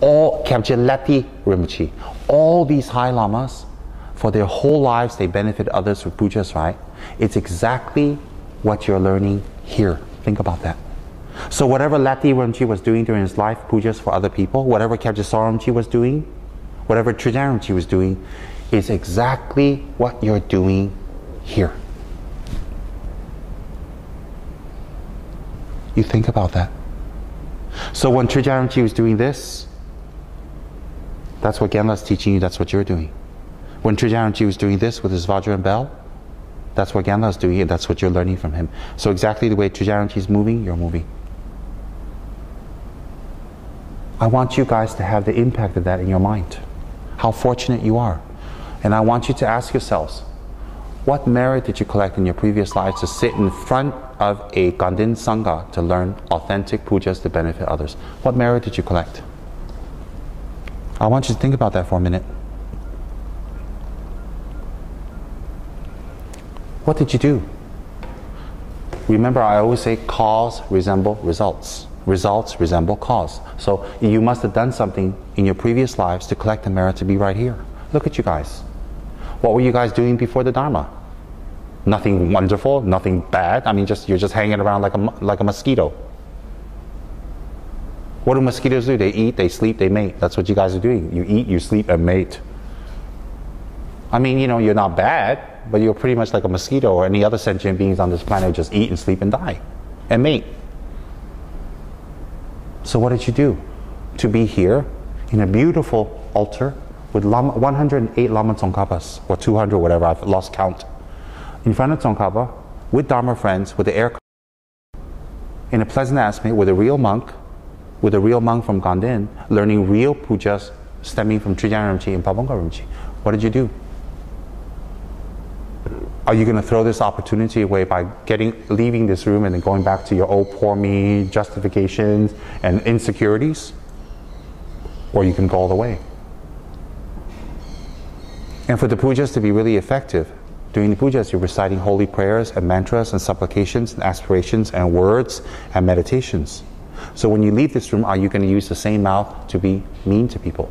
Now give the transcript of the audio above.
All Kyabje Rinpoche, all these high lamas, for their whole lives they benefit others with pujas, right? It's exactly what you're learning here. Think about that. So whatever Lati Rinpoche was doing during his life, pujas for other people, whatever Kyabje Rinpoche was doing, whatever Trijang Rinpoche was doing, is exactly what you're doing here. You think about that. So when Trijang Rinpoche was doing this, that's what Genla's teaching you, that's what you're doing. When Trijang Rinpoche was doing this with his Vajra and bell, that's what Genla's doing, and that's what you're learning from him. So exactly the way Trijang Rinpoche is moving, you're moving. I want you guys to have the impact of that in your mind. How fortunate you are. And I want you to ask yourselves, what merit did you collect in your previous lives to sit in front of a Gandhin Sangha to learn authentic pujas to benefit others? What merit did you collect? I want you to think about that for a minute. What did you do? Remember, I always say cause resemble results. Results resemble cause. So you must have done something in your previous lives to collect the merit to be right here. Look at you guys. What were you guys doing before the Dharma? Nothing wonderful, nothing bad. I mean, you're just hanging around like a mosquito. What do mosquitoes do? They eat, they sleep, they mate. That's what you guys are doing. You eat, you sleep, and mate. I mean, you're not bad, but you're pretty much like a mosquito or any other sentient beings on this planet who just eat and sleep and die and mate. So what did you do? To be here in a beautiful altar with 108 Lama Tsongkhapas, or 200, whatever, I've lost count, in front of Tsongkhapa, with Dharma friends, with the air, in a pleasant atmosphere, with a real monk from Gandhin, learning real pujas stemming from Trijang Rinpoche and Pabongka Rinpoche. What did you do? Are you going to throw this opportunity away by leaving this room and then going back to your old poor me justifications and insecurities? Or you can go all the way. And for the pujas to be really effective, during the pujas you're reciting holy prayers and mantras and supplications and aspirations and words and meditations. So when you leave this room, are you going to use the same mouth to be mean to people?